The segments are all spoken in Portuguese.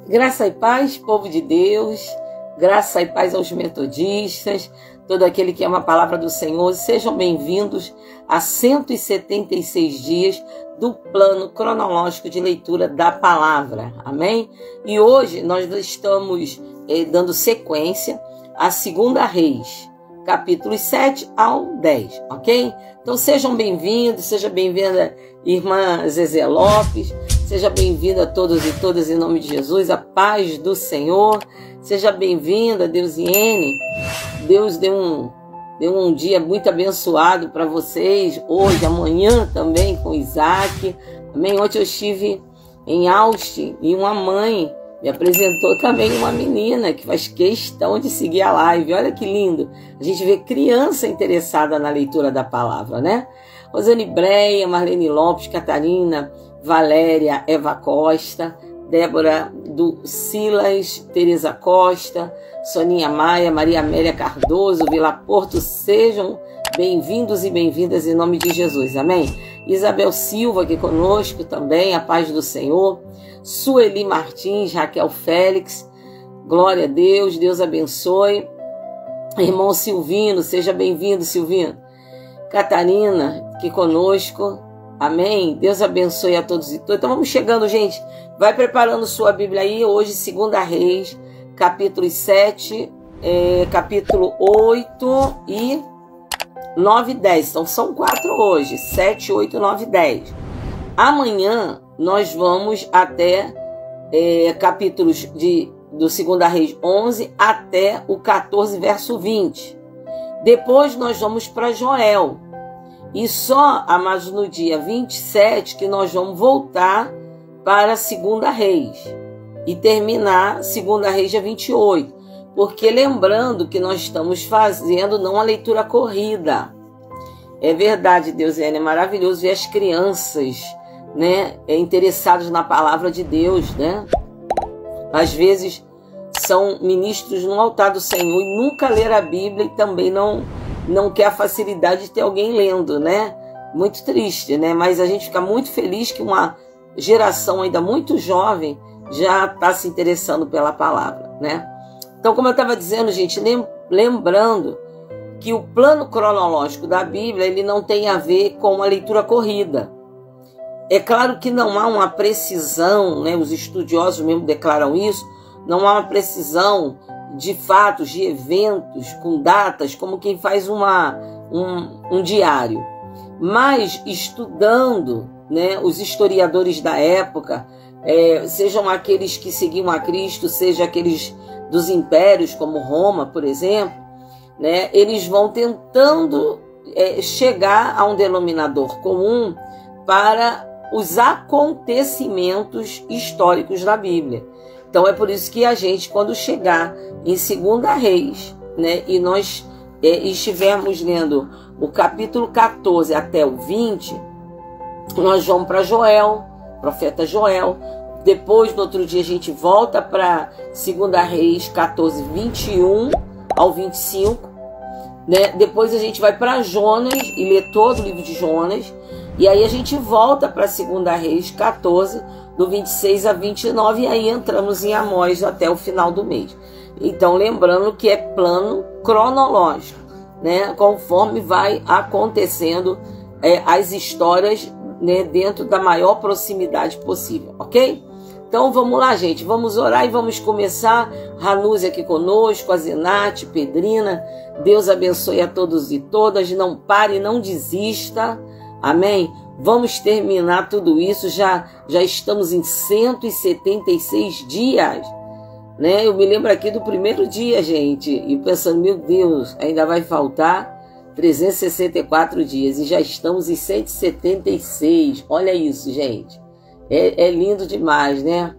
Graça e paz, povo de Deus, graça e paz aos metodistas, todo aquele que ama a palavra do Senhor, sejam bem-vindos a 176 dias do plano cronológico de leitura da palavra, amém? E hoje nós estamos dando sequência a 2 Reis, capítulos 7 ao 10, ok? Então sejam bem-vindos, seja bem-vinda irmã Zezé Lopes, seja bem-vinda a todos e todas em nome de Jesus, a paz do Senhor, seja bem-vinda Deusiene, Deus deu um dia muito abençoado para vocês, hoje, amanhã também com Isaac, amém? Ontem eu estive em Austin e uma mãe me apresentou também uma menina que faz questão de seguir a live. Olha que lindo. A gente vê criança interessada na leitura da palavra, né? Rosane Breia, Marlene Lopes, Catarina, Valéria, Eva Costa, Débora do Silas, Tereza Costa, Soninha Maia, Maria Amélia Cardoso, Vila Porto, sejam bem-vindos e bem-vindas em nome de Jesus, amém? Isabel Silva aqui conosco também, a paz do Senhor. Sueli Martins, Raquel Félix, glória a Deus, Deus abençoe. Irmão Silvino, seja bem-vindo, Silvino. Catarina, aqui conosco, amém? Deus abençoe a todos e todas. Então vamos chegando, gente, vai preparando sua Bíblia aí, hoje 2 Reis, capítulos 7, capítulo 8 e 9 e 10, então são 4 hoje, 7, 8, 9 e 10. Amanhã nós vamos até capítulos do 2 Reis 11 até o 14, verso 20. Depois nós vamos para Joel. E só, amados, no dia 27 que nós vamos voltar para 2 Reis. E terminar 2 Reis dia 28. Porque lembrando que nós estamos fazendo não a leitura corrida. É verdade, Deus é maravilhoso ver as crianças, né, interessados na palavra de Deus, né? Às vezes são ministros no altar do Senhor e nunca leram a Bíblia e também não quer a facilidade de ter alguém lendo, né? Muito triste, né? Mas a gente fica muito feliz que uma geração ainda muito jovem já está se interessando pela palavra, né? Então, como eu estava dizendo, gente, lembrando que o plano cronológico da Bíblia ele não tem a ver com a leitura corrida. É claro que não há uma precisão, né? Os estudiosos mesmo declaram isso, não há uma precisão de fatos, de eventos, com datas, como quem faz um diário. Mas estudando, né, os historiadores da época, sejam aqueles que seguiam a Cristo, sejam aqueles dos impérios, como Roma, por exemplo, né, eles vão tentando chegar a um denominador comum para os acontecimentos históricos da Bíblia. Então é por isso que a gente, quando chegar em 2 Reis, né, e nós estivermos lendo o capítulo 14 até o 20, nós vamos para Joel, profeta Joel. Depois, no outro dia, a gente volta para 2 Reis 14, 21 ao 25. Né? Depois a gente vai para Jonas e lê todo o livro de Jonas. E aí a gente volta para 2 Reis 14, do 26 a 29. E aí entramos em Amós até o final do mês. Então, lembrando que é plano cronológico, né? Conforme vai acontecendo as histórias, né? Dentro da maior proximidade possível, ok? Então vamos lá, gente, vamos orar e vamos começar. Ranúzia aqui conosco, a Zenate, Pedrina, Deus abençoe a todos e todas, não pare, não desista, amém? Vamos terminar tudo isso, já estamos em 176 dias, né? Eu me lembro aqui do primeiro dia, gente, e pensando, meu Deus, ainda vai faltar 364 dias e já estamos em 176, olha isso, gente. É lindo demais, né?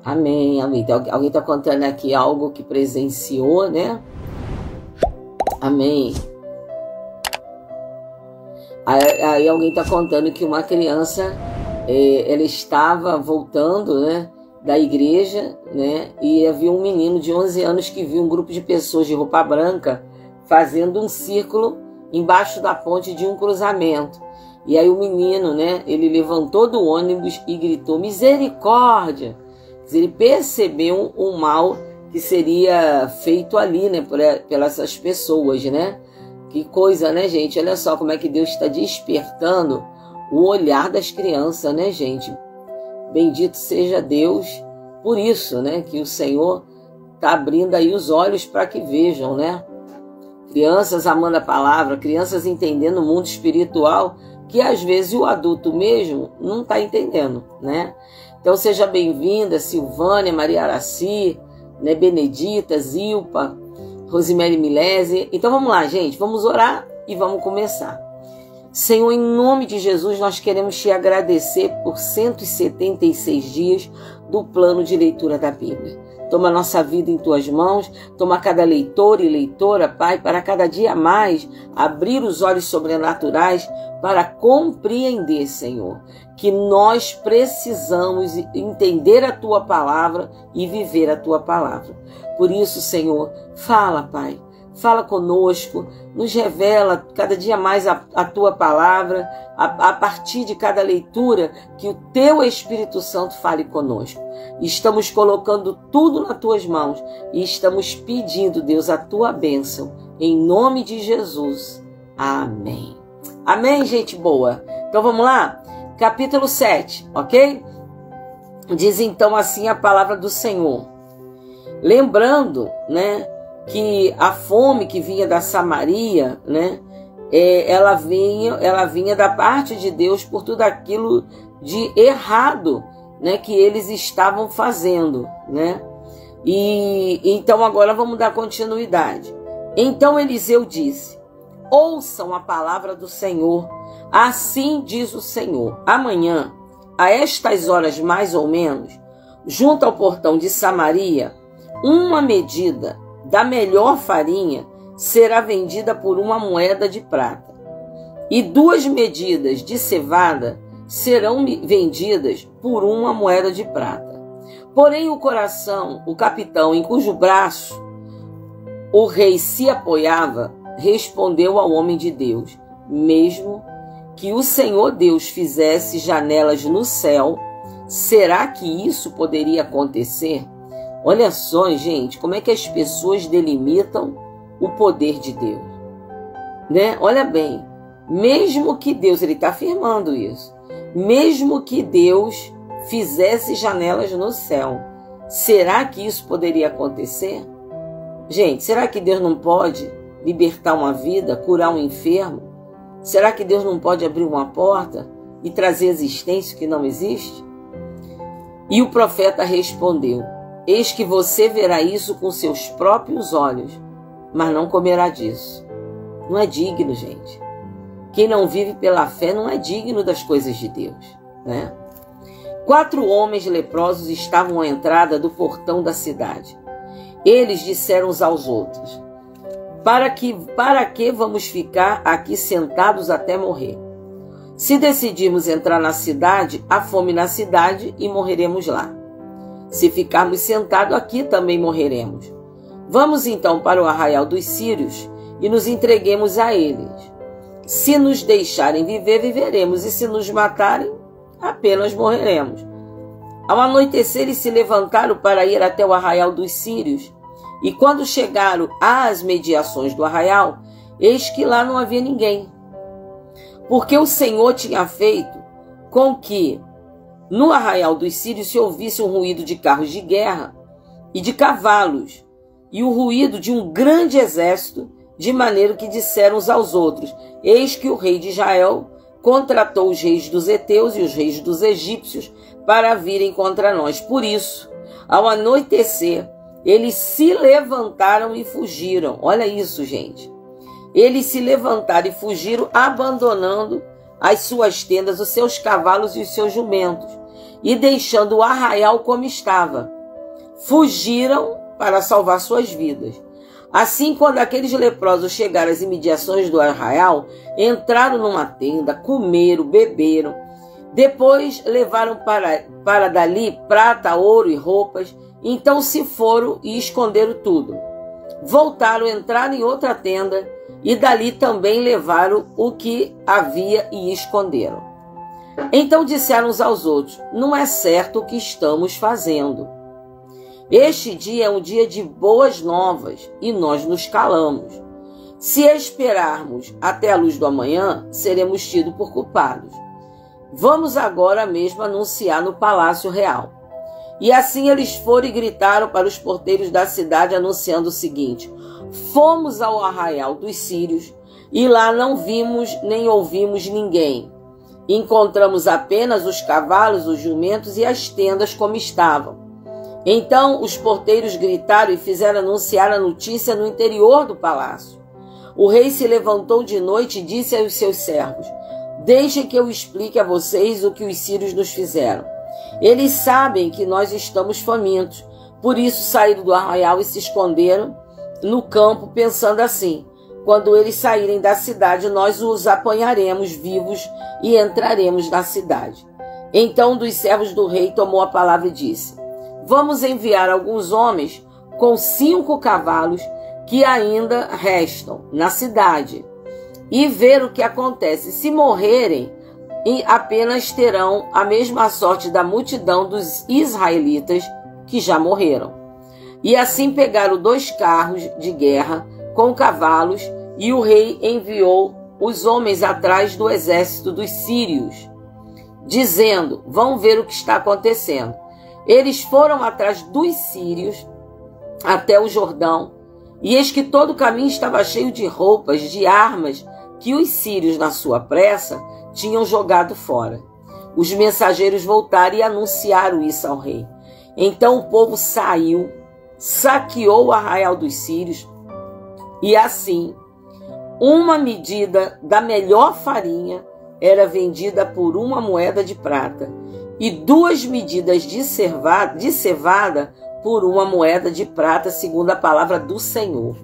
Amém, amém. Alguém está contando aqui algo que presenciou, né? Amém. Aí alguém está contando que uma criança, ela estava voltando, né? da igreja, né? E havia um menino de 11 anos que viu um grupo de pessoas de roupa branca fazendo um círculo embaixo da ponte de um cruzamento. E aí o menino, né? Ele levantou do ônibus e gritou: misericórdia! Ele percebeu o mal que seria feito ali, né? Pelas pessoas, né? Que coisa, né, gente? Olha só como é que Deus está despertando o olhar das crianças, né, gente? Bendito seja Deus por isso, né? Que o Senhor está abrindo aí os olhos para que vejam, né? Crianças amando a palavra, crianças entendendo o mundo espiritual, que às vezes o adulto mesmo não está entendendo, né? Então seja bem-vinda, Silvânia, Maria Araci, né, Benedita, Zilpa, Rosemary Milese. Então vamos lá, gente, vamos orar e vamos começar. Senhor, em nome de Jesus, nós queremos te agradecer por 176 dias do plano de leitura da Bíblia. Toma a nossa vida em tuas mãos, toma cada leitor e leitora, Pai, para cada dia mais abrir os olhos sobrenaturais para compreender, Senhor, que nós precisamos entender a tua palavra e viver a tua palavra. Por isso, Senhor, fala, Pai. Fala conosco, nos revela cada dia mais a tua palavra, a partir de cada leitura, que o teu Espírito Santo fale conosco. Estamos colocando tudo nas tuas mãos e estamos pedindo, Deus, a tua bênção, em nome de Jesus. Amém. Amém, gente boa? Então vamos lá? Capítulo 7, ok? Diz então assim a palavra do Senhor. Lembrando, né, que a fome que vinha da Samaria, né, ela vinha da parte de Deus por tudo aquilo de errado, né, que eles estavam fazendo, né? E então agora vamos dar continuidade. Então Eliseu disse: ouçam a palavra do Senhor, assim diz o Senhor: amanhã, a estas horas mais ou menos, junto ao portão de Samaria, uma medida da melhor farinha será vendida por uma moeda de prata, e 2 medidas de cevada serão vendidas por uma moeda de prata. Porém o capitão em cujo braço o rei se apoiava, respondeu ao homem de Deus: mesmo que o Senhor Deus fizesse janelas no céu, será que isso poderia acontecer? Olha só, gente, como é que as pessoas delimitam o poder de Deus, né? Olha bem, mesmo que Deus, ele está afirmando isso, mesmo que Deus fizesse janelas no céu, será que isso poderia acontecer? Gente, será que Deus não pode libertar uma vida, curar um enfermo? Será que Deus não pode abrir uma porta e trazer existência que não existe? E o profeta respondeu: eis que você verá isso com seus próprios olhos, mas não comerá disso. Não é digno, gente. Quem não vive pela fé não é digno das coisas de Deus, né? 4 homens leprosos estavam à entrada do portão da cidade. Eles disseram uns aos outros: para que vamos ficar aqui sentados até morrer? Se decidirmos entrar na cidade, há fome na cidade e morreremos lá. Se ficarmos sentados aqui, também morreremos. Vamos então para o arraial dos sírios e nos entreguemos a eles. Se nos deixarem viver, viveremos, e se nos matarem, apenas morreremos. Ao anoitecer, eles se levantaram para ir até o arraial dos sírios, e quando chegaram às mediações do arraial, eis que lá não havia ninguém. Porque o Senhor tinha feito com que no arraial dos sírios se ouvisse um ruído de carros de guerra e de cavalos, e o ruído de um grande exército, de maneira que disseram uns aos outros: eis que o rei de Israel contratou os reis dos heteus e os reis dos egípcios para virem contra nós. Por isso, ao anoitecer, eles se levantaram e fugiram. Olha isso, gente. Eles se levantaram e fugiram, abandonando as suas tendas, os seus cavalos e os seus jumentos, e deixando o arraial como estava. Fugiram para salvar suas vidas. Assim, quando aqueles leprosos chegaram às imediações do arraial, entraram numa tenda, comeram, beberam, Depois levaram para dali prata, ouro e roupas. Então se foram e esconderam tudo. Voltaram, entraram em outra tenda e dali também levaram o que havia e esconderam. Então disseram uns aos outros: não é certo o que estamos fazendo. Este dia é um dia de boas novas e nós nos calamos. Se esperarmos até a luz do amanhã, seremos tidos por culpados. Vamos agora mesmo anunciar no palácio real. E assim eles foram e gritaram para os porteiros da cidade, anunciando o seguinte: fomos ao arraial dos sírios e lá não vimos nem ouvimos ninguém. Encontramos apenas os cavalos, os jumentos e as tendas como estavam. Então os porteiros gritaram e fizeram anunciar a notícia no interior do palácio. O rei se levantou de noite e disse aos seus servos: deixem que eu explique a vocês o que os sírios nos fizeram. Eles sabem que nós estamos famintos, por isso saíram do arraial e se esconderam no campo, pensando assim: quando eles saírem da cidade, nós os apanharemos vivos e entraremos na cidade. Então um dos servos do rei tomou a palavra e disse: vamos enviar alguns homens com 5 cavalos que ainda restam na cidade e ver o que acontece. Se morrerem, apenas terão a mesma sorte da multidão dos israelitas que já morreram. E assim pegaram 2 carros de guerra com cavalos, e o rei enviou os homens atrás do exército dos sírios, dizendo: vão ver o que está acontecendo. Eles foram atrás dos sírios até o Jordão, e eis que todo o caminho estava cheio de roupas, de armas, que os sírios, na sua pressa, tinham jogado fora. Os mensageiros voltaram e anunciaram isso ao rei. Então o povo saiu, saqueou o arraial dos sírios, e assim, uma medida da melhor farinha era vendida por 1 moeda de prata, e 2 medidas de cevada por 1 moeda de prata, segundo a palavra do Senhor.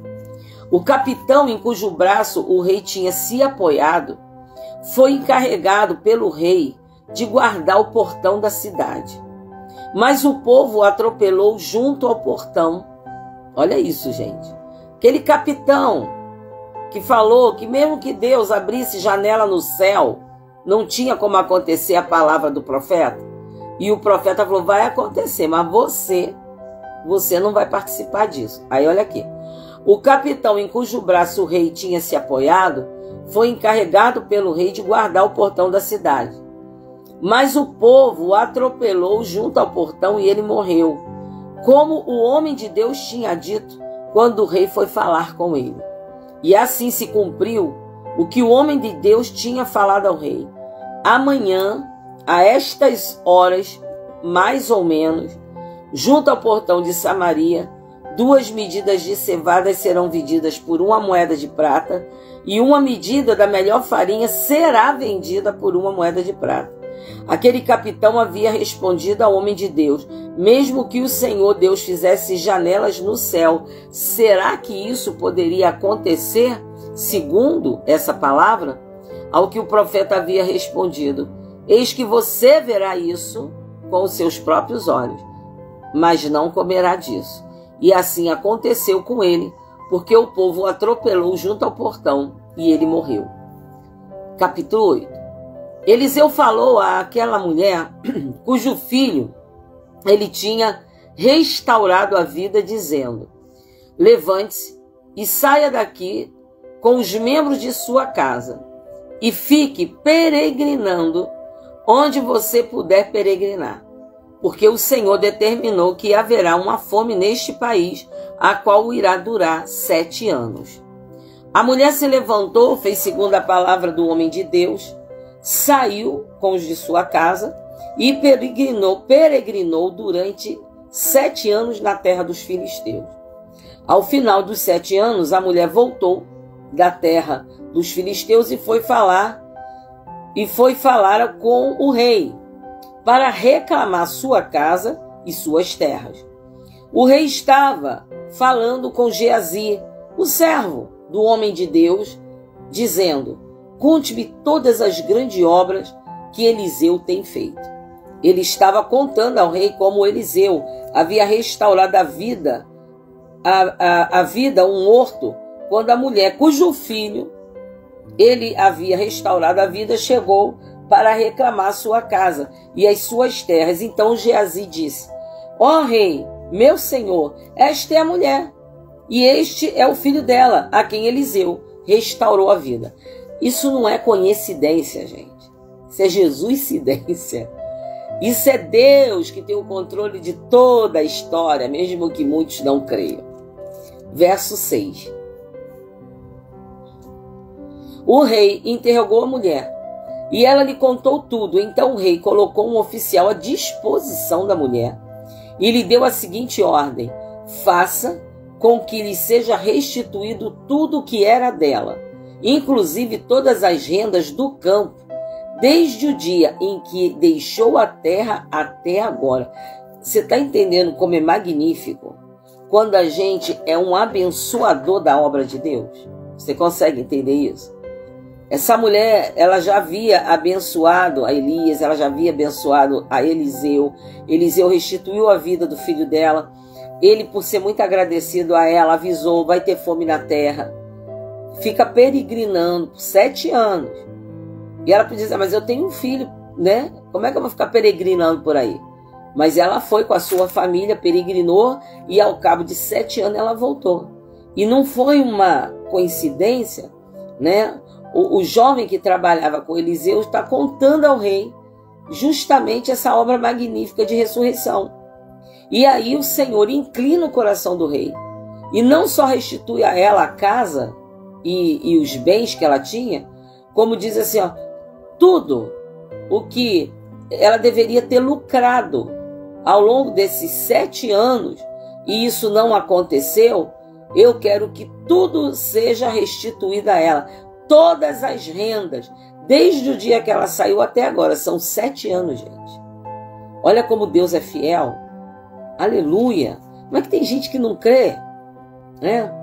O capitão em cujo braço o rei tinha se apoiado foi encarregado pelo rei de guardar o portão da cidade. Mas o povo o atropelou junto ao portão. Olha isso, gente. Aquele capitão que falou que mesmo que Deus abrisse janela no céu, não tinha como acontecer a palavra do profeta. E o profeta falou: vai acontecer, mas você não vai participar disso. Aí olha aqui. O capitão em cujo braço o rei tinha se apoiado foi encarregado pelo rei de guardar o portão da cidade. Mas o povo o atropelou junto ao portão e ele morreu, como o homem de Deus tinha dito quando o rei foi falar com ele. E assim se cumpriu o que o homem de Deus tinha falado ao rei: amanhã, a estas horas, mais ou menos, junto ao portão de Samaria, 2 medidas de cevada serão vendidas por 1 moeda de prata, e 1 medida da melhor farinha será vendida por 1 moeda de prata. Aquele capitão havia respondido ao homem de Deus: mesmo que o Senhor Deus fizesse janelas no céu, será que isso poderia acontecer segundo essa palavra? Ao que o profeta havia respondido: eis que você verá isso com os seus próprios olhos, mas não comerá disso. E assim aconteceu com ele, porque o povo o atropelou junto ao portão e ele morreu. Capítulo 8. Eliseu falou àquela mulher cujo filho ele tinha restaurado a vida, dizendo: levante-se e saia daqui com os membros de sua casa e fique peregrinando onde você puder peregrinar, porque o Senhor determinou que haverá uma fome neste país, a qual irá durar 7 anos. A mulher se levantou, fez segundo a palavra do homem de Deus, saiu com os de sua casa e peregrinou durante 7 anos na terra dos filisteus. Ao final dos 7 anos, a mulher voltou da terra dos filisteus e foi falar com o rei, para reclamar sua casa e suas terras. O rei estava falando com Geazi, o servo do homem de Deus, dizendo: conte-me todas as grandes obras que Eliseu tem feito. Ele estava contando ao rei como Eliseu havia restaurado a vida a um morto, quando a mulher cujo filho ele havia restaurado a vida chegou para reclamar sua casa e as suas terras. Então Geazi disse: ó rei, meu senhor, esta é a mulher, e este é o filho dela, a quem Eliseu restaurou a vida. Isso não é coincidência, gente. Isso é Jesuscidência. Isso é Deus que tem o controle de toda a história, mesmo que muitos não creiam. Verso 6. O rei interrogou a mulher, e ela lhe contou tudo. Então o rei colocou um oficial à disposição da mulher, e lhe deu a seguinte ordem: faça com que lhe seja restituído tudo o que era dela, inclusive todas as rendas do campo, desde o dia em que deixou a terra até agora. Você está entendendo como é magnífico quando a gente é um abençoador da obra de Deus? Você consegue entender isso? Essa mulher, ela já havia abençoado a Elias, ela já havia abençoado a Eliseu. Eliseu restituiu a vida do filho dela. Ele, por ser muito agradecido a ela, avisou: vai ter fome na terra. Fica peregrinando por 7 anos. E ela podia dizer: mas eu tenho um filho, né? Como é que eu vou ficar peregrinando por aí? Mas ela foi com a sua família, peregrinou, e ao cabo de 7 anos ela voltou. E não foi uma coincidência, né? O jovem que trabalhava com Eliseu está contando ao rei justamente essa obra magnífica de ressurreição. E aí o Senhor inclina o coração do rei, e não só restitui a ela a casa e os bens que ela tinha, como diz assim, ó, tudo o que ela deveria ter lucrado ao longo desses 7 anos, e isso não aconteceu. Eu quero que tudo seja restituído a ela, todas as rendas, desde o dia que ela saiu até agora. São 7 anos, gente. Olha como Deus é fiel. Aleluia. Mas que tem gente que não crê, né?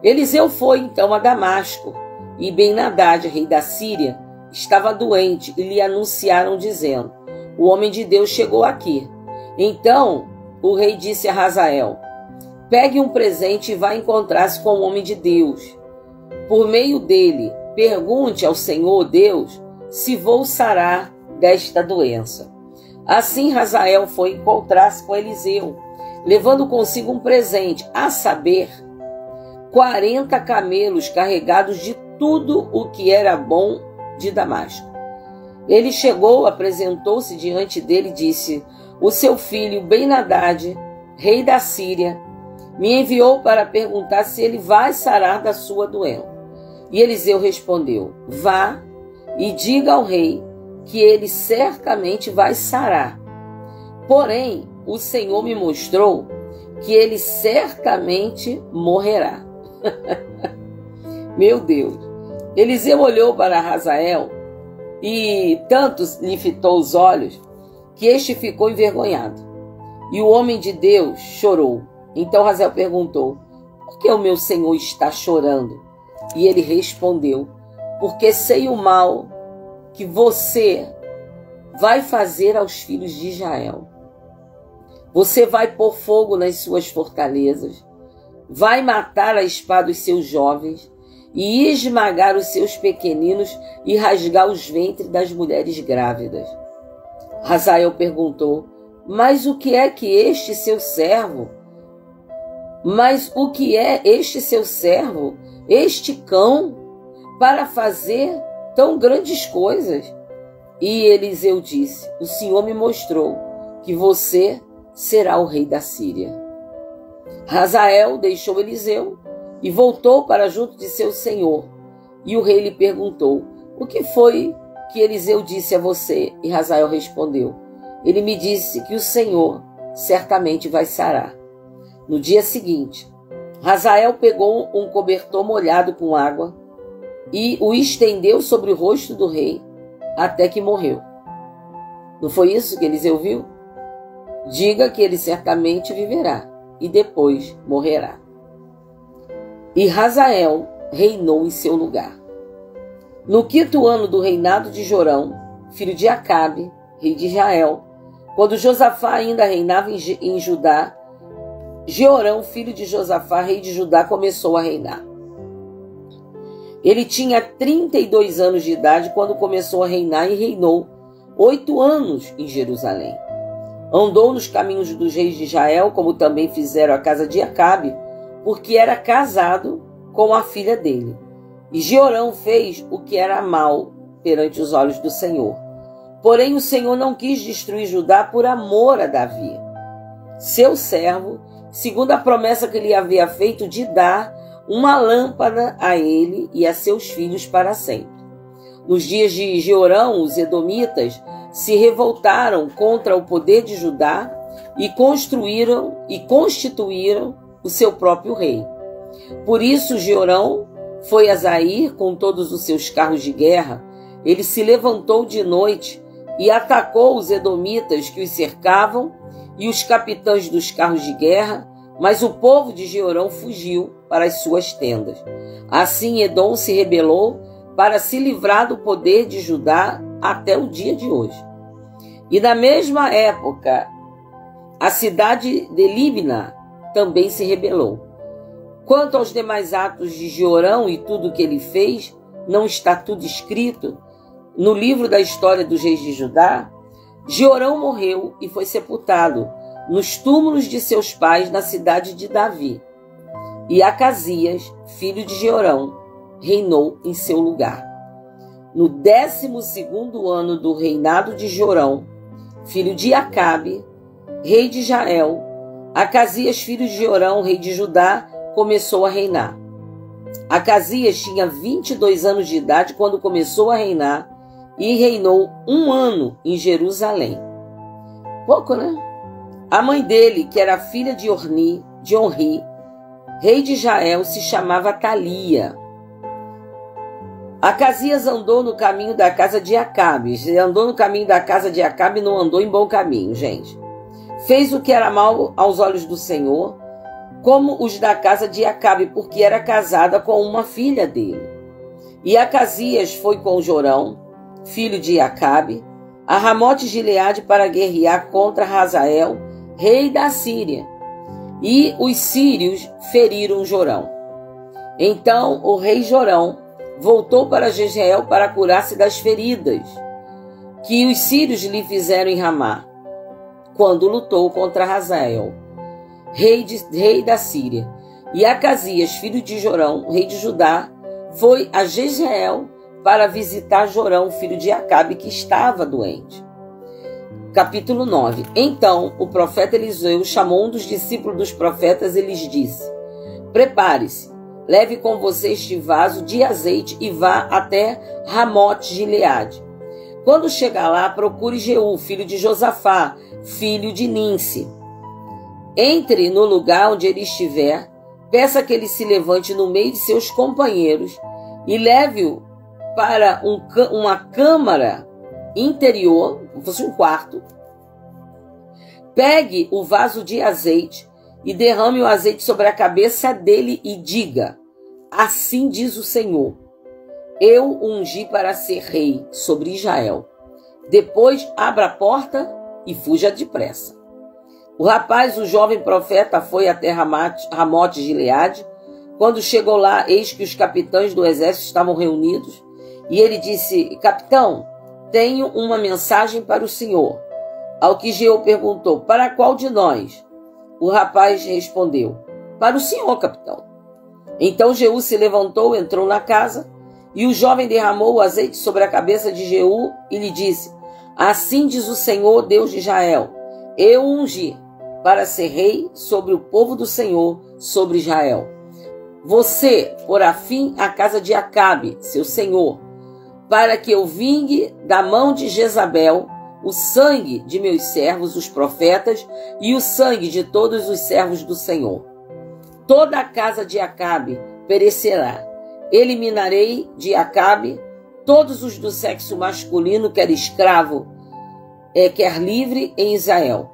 Eliseu foi então a Damasco, e Ben-Hadad, rei da Síria, estava doente, e lhe anunciaram dizendo: o homem de Deus chegou aqui. Então o rei disse a Hazael: pegue um presente e vá encontrar-se com o homem de Deus. Por meio dele, pergunte ao Senhor Deus se vou sarar desta doença. Assim Hazael foi encontrar-se com Eliseu, levando consigo um presente, a saber, 40 camelos carregados de tudo o que era bom de Damasco. Ele chegou, apresentou-se diante dele e disse: o seu filho Ben-Hadad, rei da Síria, me enviou para perguntar se ele vai sarar da sua doença. E Eliseu respondeu: vá e diga ao rei que ele certamente vai sarar. Porém, o Senhor me mostrou que ele certamente morrerá. Meu Deus! Eliseu olhou para Hazael e tanto lhe fitou os olhos que este ficou envergonhado. E o homem de Deus chorou. Então Hazael perguntou: por que o meu senhor está chorando? E ele respondeu: porque sei o mal que você vai fazer aos filhos de Israel. Você vai pôr fogo nas suas fortalezas, vai matar a espada os seus jovens, e esmagar os seus pequeninos, e rasgar os ventres das mulheres grávidas. Hazael perguntou: mas o que é que este seu servo? Mas o que é este seu servo, este cão, para fazer tão grandes coisas? E Eliseu disse: o Senhor me mostrou que você será o rei da Síria. Hazael deixou Eliseu e voltou para junto de seu senhor. E o rei lhe perguntou: o que foi que Eliseu disse a você? E Hazael respondeu: ele me disse que o Senhor certamente vai sarar. No dia seguinte, Hazael pegou um cobertor molhado com água e o estendeu sobre o rosto do rei até que morreu. Não foi isso que Eliseu viu? Diga que ele certamente viverá e depois morrerá. E Hazael reinou em seu lugar. No 5º ano do reinado de Jorão, filho de Acabe, rei de Israel. Quando Josafá ainda reinava em Judá, Jeorão, filho de Josafá, rei de Judá, começou a reinar. Ele tinha 32 anos de idade quando começou a reinar e reinou 8 anos em Jerusalém. Andou nos caminhos dos reis de Israel, como também fizeram a casa de Acabe, porque era casado com a filha dele. E Jeorão fez o que era mal perante os olhos do Senhor. Porém, o Senhor não quis destruir Judá por amor a Davi, seu servo, segundo a promessa que lhe havia feito de dar uma lâmpada a ele e a seus filhos para sempre. Nos dias de Jeorão, os edomitas se revoltaram contra o poder de Judá e constituíram o seu próprio rei. Por isso, Jeorão foi a Zair com todos os seus carros de guerra. Ele se levantou de noite e atacou os edomitas que os cercavam e os capitães dos carros de guerra, mas o povo de Jeorão fugiu para as suas tendas. Assim, Edom se rebelou para se livrar do poder de Judá até o dia de hoje. E na mesma época, a cidade de Libna também se rebelou. Quanto aos demais atos de Jeorão e tudo o que ele fez, não está tudo escrito no livro da história dos reis de Judá? Jeorão morreu e foi sepultado nos túmulos de seus pais na cidade de Davi. E Acasias, filho de Jeorão, reinou em seu lugar. No 12º ano do reinado de Jeorão, filho de Acabe, rei de Israel, Acasias, filho de Jeorão, rei de Judá, começou a reinar. Acasias tinha 22 anos de idade quando começou a reinar e reinou 1 ano em Jerusalém. Pouco, né? A mãe dele, que era filha de Onri, rei de Israel, se chamava Talia. Acasias andou no caminho da casa de Acabe. Ele andou no caminho da casa de Acabe e não andou em bom caminho, gente. Fez o que era mal aos olhos do Senhor, como os da casa de Acabe, porque era casada com uma filha dele. E Acasias foi com Jorão, filho de Acabe, a Ramote-Gileade para guerrear contra Hazael, rei da Síria. E os sírios feriram Jorão. Então o rei Jorão voltou para Jezreel para curar-se das feridas que os sírios lhe fizeram em Ramá, quando lutou contra Hazael, rei da Síria. E Acasias, filho de Jorão, rei de Judá, foi a Jezreel para visitar Jorão, filho de Acabe, que estava doente. Capítulo 9. Então o profeta Eliseu chamou um dos discípulos dos profetas e lhes disse: prepare-se, leve com você este vaso de azeite e vá até Ramote-Gileade. Quando chegar lá, procure Jeú, filho de Josafá, filho de Ninsi. Entre no lugar onde ele estiver, peça que ele se levante no meio de seus companheiros e leve-o para uma câmara interior, como fosse um quarto. Pegue o vaso de azeite e derrame o azeite sobre a cabeça dele e diga: assim diz o Senhor, eu o ungi para ser rei sobre Israel. Depois abra a porta e fuja depressa. O rapaz, o jovem profeta, foi até Ramote-Gileade. Quando chegou lá, eis que os capitães do exército estavam reunidos. E ele disse: capitão, tenho uma mensagem para o senhor. Ao que Jeú perguntou: para qual de nós? O rapaz respondeu: para o senhor, capitão. Então Jeú se levantou, entrou na casa, e o jovem derramou o azeite sobre a cabeça de Jeú e lhe disse: assim diz o Senhor, Deus de Israel, eu o ungi para ser rei sobre o povo do Senhor, sobre Israel. Você porá fim à casa de Acabe, seu senhor, para que eu vingue da mão de Jezabel o sangue de meus servos, os profetas, e o sangue de todos os servos do Senhor. Toda a casa de Acabe perecerá. Eliminarei de Acabe todos os do sexo masculino, quer escravo, quer livre, em Israel.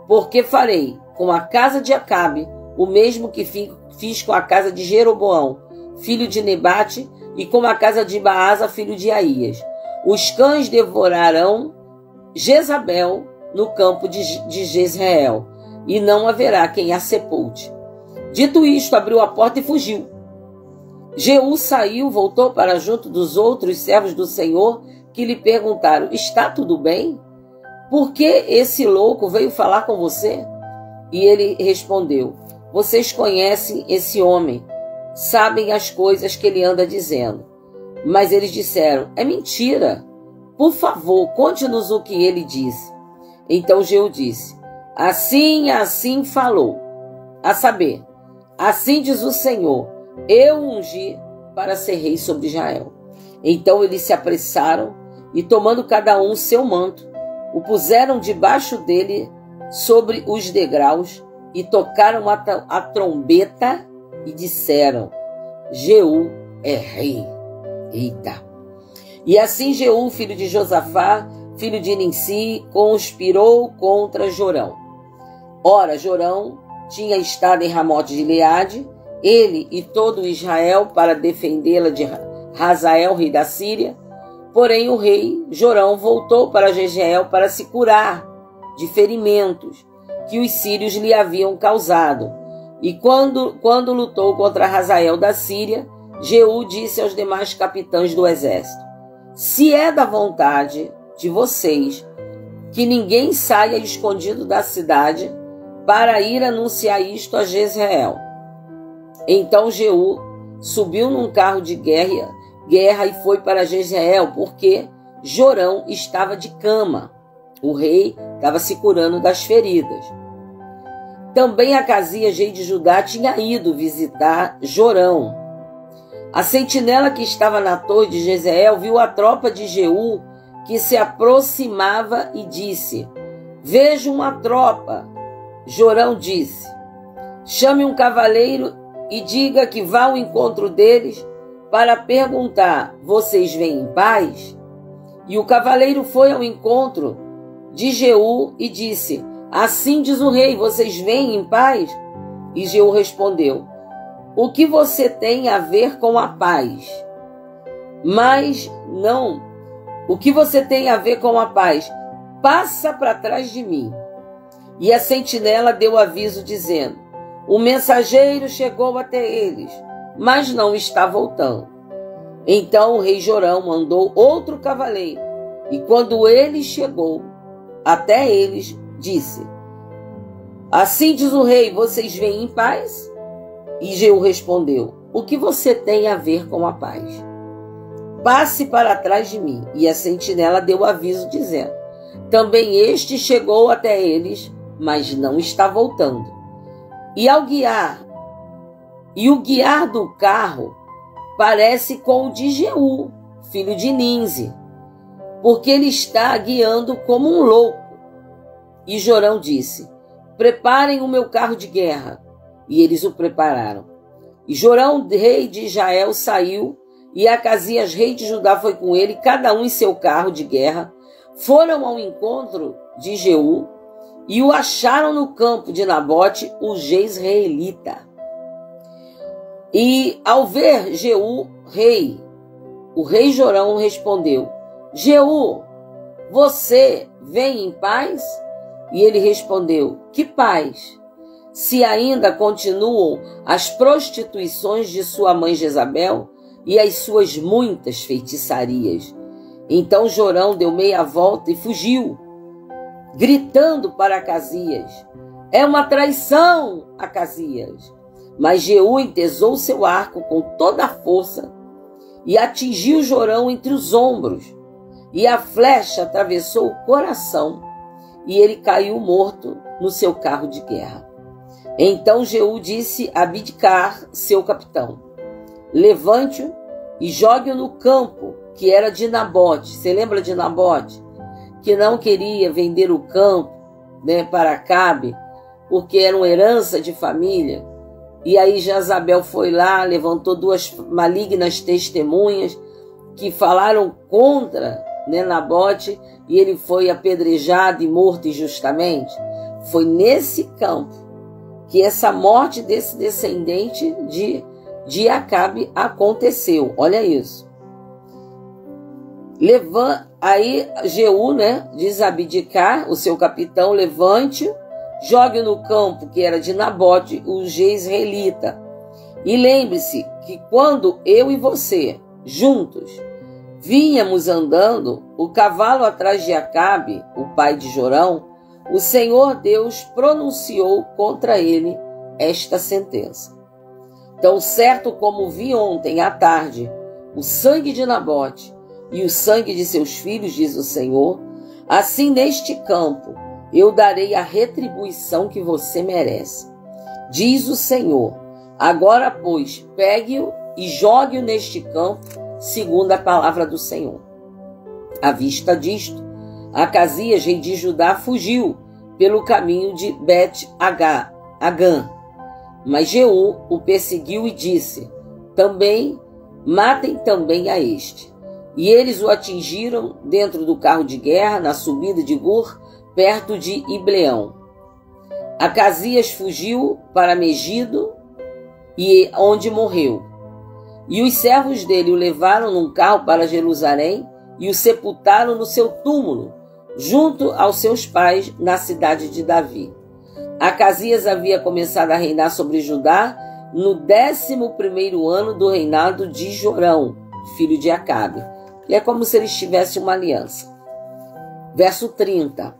Porque farei com a casa de Acabe o mesmo que fiz com a casa de Jeroboão, filho de Nebate, e com a casa de Baasa, filho de Aías. Os cães devorarão Jezabel no campo de Jezreel, e não haverá quem a sepulte. Dito isto, abriu a porta e fugiu. Jeú saiu, voltou para junto dos outros servos do Senhor, que lhe perguntaram: está tudo bem? Por que esse louco veio falar com você? E ele respondeu: vocês conhecem esse homem, sabem as coisas que ele anda dizendo. Mas eles disseram: é mentira. Por favor, conte-nos o que ele disse. Então Jeú disse: assim falou, a saber, assim diz o Senhor, eu o ungi para ser rei sobre Israel. Então eles se apressaram e, tomando cada um seu manto, o puseram debaixo dele sobre os degraus e tocaram a trombeta e disseram: Jeú é rei. Eita! E assim Jeú, filho de Josafá, filho de Ninsi, conspirou contra Jorão. Ora, Jorão tinha estado em Ramote de Gileade, ele e todo Israel, para defendê-la de Hazael, rei da Síria. Porém o rei Jorão voltou para Jezreel para se curar de ferimentos que os sírios lhe haviam causado. E quando lutou contra Hazael da Síria, Jeú disse aos demais capitães do exército: se é da vontade de vocês que ninguém saia escondido da cidade para ir anunciar isto a Jezreel. Então Jeú subiu num carro de guerra e foi para Jezreel, porque Jorão estava de cama. O rei estava se curando das feridas. Também Acasias, rei de Judá, tinha ido visitar Jorão. A sentinela que estava na torre de Jezreel viu a tropa de Jeú que se aproximava e disse: vejo uma tropa. Jorão disse: chame um cavaleiro e diga que vá ao encontro deles para perguntar: vocês vêm em paz? E o cavaleiro foi ao encontro de Jeú e disse: assim diz o rei, vocês vêm em paz? E Jeú respondeu: o que você tem a ver com a paz? Mas não, o que você tem a ver com a paz? Passa para trás de mim. E a sentinela deu aviso dizendo: o mensageiro chegou até eles, mas não está voltando. Então o rei Jorão mandou outro cavaleiro, e quando ele chegou até eles, disse: assim diz o rei, vocês vêm em paz? E Jeú respondeu: o que você tem a ver com a paz? Passe para trás de mim. E a sentinela deu aviso dizendo: também este chegou até eles, mas não está voltando. E o guiar do carro parece com o de Jeú, filho de Ninsi, porque ele está guiando como um louco. E Jorão disse: preparem o meu carro de guerra. E eles o prepararam. E Jorão, rei de Israel, saiu, e Acasias, rei de Judá, foi com ele, cada um em seu carro de guerra. Foram ao encontro de Jeú e o acharam no campo de Nabote, o jezreelita. E ao ver Jeú, o rei Jorão respondeu: Jeú, você vem em paz? E ele respondeu: que paz? Se ainda continuam as prostituições de sua mãe Jezabel e as suas muitas feitiçarias. Então Jorão deu meia volta e fugiu, gritando para Acasias: é uma traição, Acasias! Mas Jeú entesou seu arco com toda a força e atingiu Jorão entre os ombros, e a flecha atravessou o coração, e ele caiu morto no seu carro de guerra. Então Jeú disse a Bidkar, seu capitão: levante-o e jogue-o no campo que era de Nabote. Você lembra de Nabote? Que não queria vender o campo, para Acabe, porque era uma herança de família. E aí Jezabel foi lá, levantou duas malignas testemunhas que falaram contra Nabote, e ele foi apedrejado e morto injustamente. Foi nesse campo que essa morte desse descendente de Acabe aconteceu. Olha isso. Aí Jeú, né, diz a Abdicar, o seu capitão, levante, jogue no campo que era de Nabote, o jezreelita. E lembre-se que quando eu e você, juntos, vínhamos andando, o cavalo atrás de Acabe, o pai de Jorão, o Senhor Deus pronunciou contra ele esta sentença. Tão certo como vi ontem à tarde o sangue de Nabote e o sangue de seus filhos, diz o Senhor, assim neste campo eu darei a retribuição que você merece. Diz o Senhor, agora, pois, pegue-o e jogue-o neste campo, segundo a palavra do Senhor. À vista disto, Acasias, rei de Judá, fugiu pelo caminho de Bet-Agã. Mas Jeú o perseguiu e disse, matem também a este. E eles o atingiram dentro do carro de guerra, na subida de Gur, perto de Ibleão. Acasias fugiu para Megido, e onde morreu. E os servos dele o levaram num carro para Jerusalém e o sepultaram no seu túmulo, junto aos seus pais, na cidade de Davi. Acasias havia começado a reinar sobre Judá no 11º ano do reinado de Jorão, filho de Acabe. E é como se eles tivessem uma aliança. Verso 30.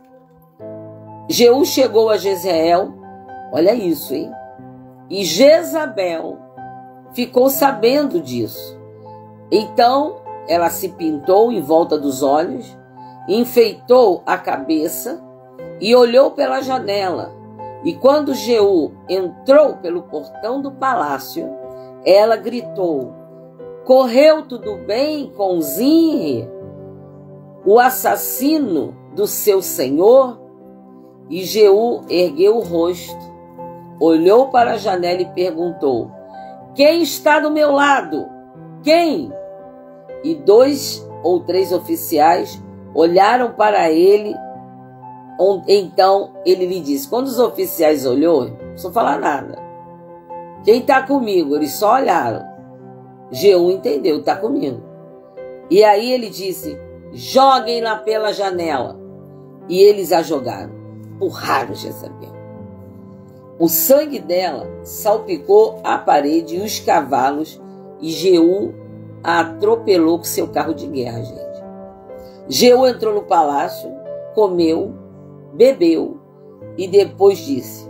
Jeú chegou a Jezreel, olha isso, hein? E Jezabel ficou sabendo disso. Então ela se pintou em volta dos olhos, enfeitou a cabeça e olhou pela janela. E quando Jeú entrou pelo portão do palácio, ela gritou, correu tudo bem com Zimri, o assassino do seu senhor? E Jeú ergueu o rosto, olhou para a janela e perguntou, quem está do meu lado? Quem? E 2 ou 3 oficiais olharam para ele. Então ele lhe disse, quando os oficiais olhou, não precisou falar nada. Quem está comigo? Eles só olharam. Jeú entendeu, está comigo. E aí ele disse, joguem-na pela janela. E eles a jogaram, empurraram Jezabel. O sangue dela salpicou a parede e os cavalos, e Jeú a atropelou com seu carro de guerra, gente. Jeú entrou no palácio, comeu, bebeu e depois disse,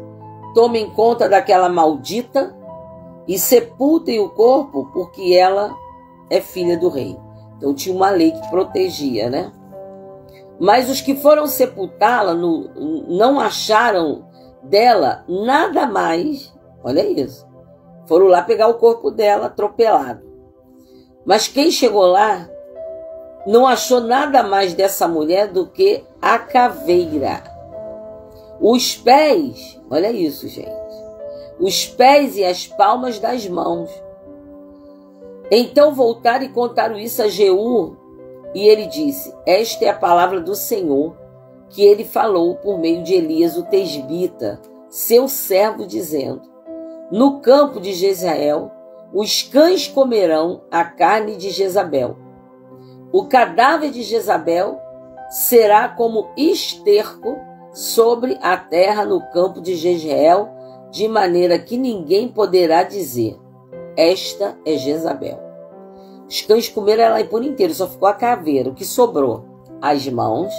tomem conta daquela maldita e sepultem o corpo, porque ela é filha do rei. Então tinha uma lei que protegia, né? Mas os que foram sepultá-la não acharam dela nada mais, olha isso, foram lá pegar o corpo dela atropelado. Mas quem chegou lá não achou nada mais dessa mulher do que a caveira. Os pés, olha isso, gente, os pés e as palmas das mãos. Então voltaram e contaram isso a Jeú, e ele disse, esta é a palavra do Senhor, que ele falou por meio de Elias o tesbita, seu servo, dizendo, no campo de Jezreel, os cães comerão a carne de Jezabel. O cadáver de Jezabel será como esterco sobre a terra no campo de Jezreel, de maneira que ninguém poderá dizer, esta é Jezabel. Os cães comeram ela por inteiro, só ficou a caveira, o que sobrou, as mãos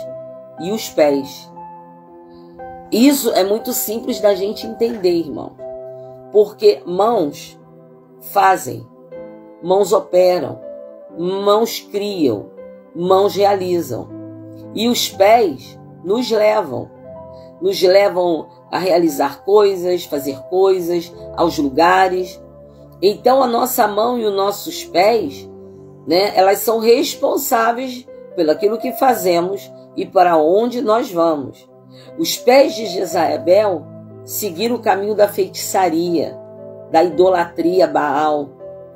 e os pés. Isso é muito simples da gente entender, irmão, porque mãos fazem, mãos operam, mãos criam, mãos realizam, e os pés nos levam a realizar coisas, fazer coisas, aos lugares. Então a nossa mão e os nossos pés, né, elas são responsáveis pelo aquilo que fazemos e para onde nós vamos. Os pés de Jezabel seguiram o caminho da feitiçaria, da idolatria Baal,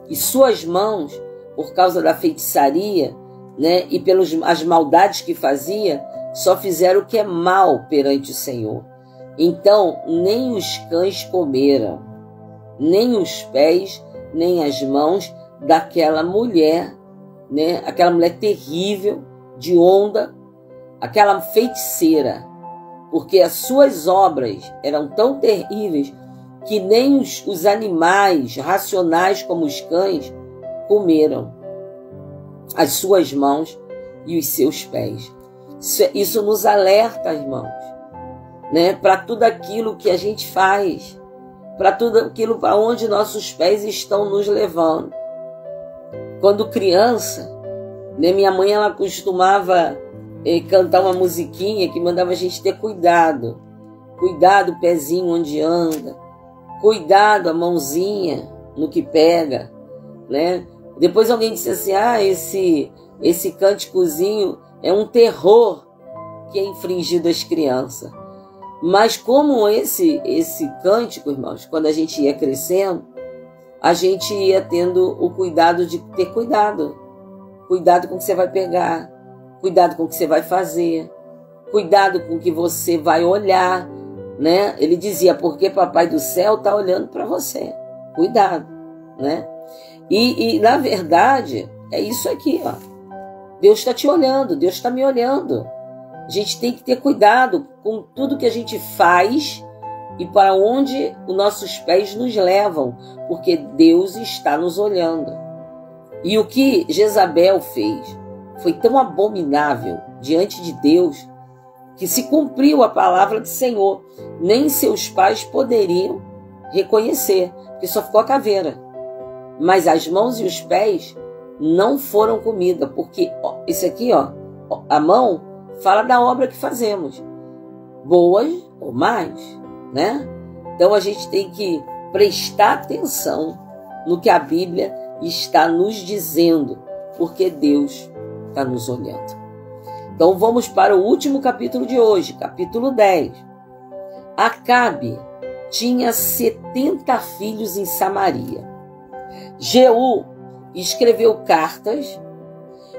e suas mãos, por causa da feitiçaria, né, e pelas as maldades que fazia, só fizeram o que é mal perante o Senhor. Então nem os cães comeram, nem os pés, nem as mãos daquela mulher né, aquela mulher terrível, de onda, aquela feiticeira, porque as suas obras eram tão terríveis que nem os animais racionais como os cães comeram as suas mãos e os seus pés. Isso nos alerta, irmãos, né, para tudo aquilo que a gente faz, para tudo aquilo para onde nossos pés estão nos levando. Quando criança, né, minha mãe ela costumava cantar uma musiquinha que mandava a gente ter cuidado. Cuidado o pezinho onde anda, cuidado a mãozinha no que pega, né? Depois alguém disse assim, esse cânticozinho é um terror que é infringido às crianças. Mas como esse cântico, irmãos, quando a gente ia crescendo, a gente ia tendo o cuidado de ter cuidado. Cuidado com o que você vai pegar, cuidado com o que você vai fazer, cuidado com o que você vai olhar, né? Ele dizia, porque Papai do Céu está olhando para você. Cuidado, né? E na verdade, é isso aqui, ó. Deus está te olhando, Deus está me olhando. A gente tem que ter cuidado com tudo que a gente faz e para onde os nossos pés nos levam, porque Deus está nos olhando. E o que Jezabel fez foi tão abominável diante de Deus que se cumpriu a palavra do Senhor. Nem seus pais poderiam reconhecer, porque só ficou a caveira. Mas as mãos e os pés não foram comida, porque isso aqui, ó, a mão fala da obra que fazemos, boas ou mais, né? Então a gente tem que prestar atenção no que a Bíblia está nos dizendo, porque Deus está nos olhando. Então vamos para o último capítulo de hoje, capítulo 10. Acabe tinha 70 filhos em Samaria. Jeú escreveu cartas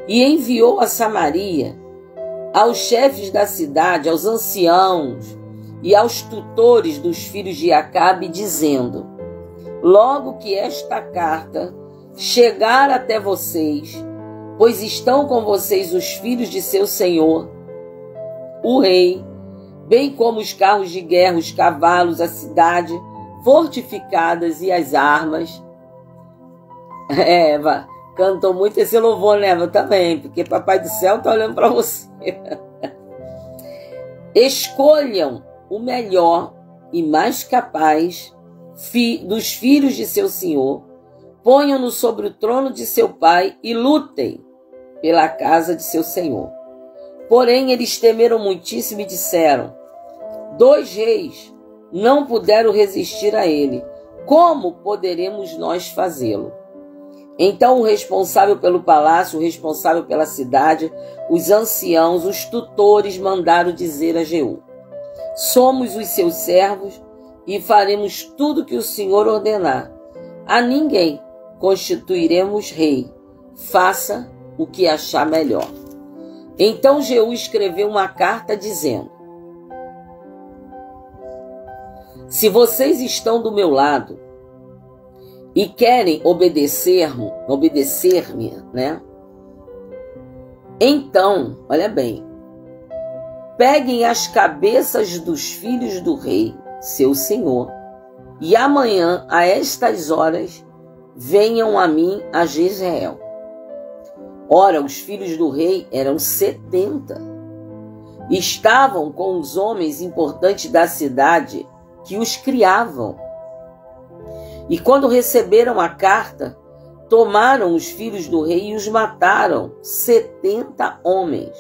e enviou a Samaria aos chefes da cidade, aos anciãos e aos tutores dos filhos de Acabe, dizendo: logo que esta carta chegar até vocês, pois estão com vocês os filhos de seu senhor, o rei, bem como os carros de guerra, os cavalos, a cidade fortificadas e as armas. Eva cantou muito esse louvor, né, Eva? Também, porque Papai do Céu está olhando para você. Escolham o melhor e mais capaz dos filhos de seu senhor, ponham-no sobre o trono de seu pai e lutem pela casa de seu senhor. Porém, eles temeram muitíssimo e disseram: 2 reis não puderam resistir a ele. Como poderemos nós fazê-lo? Então o responsável pelo palácio, o responsável pela cidade, os anciãos, os tutores mandaram dizer a Jeú: somos os seus servos e faremos tudo que o Senhor ordenar. A ninguém constituiremos rei. Faça o que achar melhor. Então Jeú escreveu uma carta dizendo: se vocês estão do meu lado e querem obedecer-me, né? Então, olha bem, peguem as cabeças dos filhos do rei, seu senhor, e amanhã, a estas horas, venham a mim a Jezreel. Ora, os filhos do rei eram 70. Estavam com os homens importantes da cidade que os criavam. E quando receberam a carta, tomaram os filhos do rei e os mataram, 70 homens,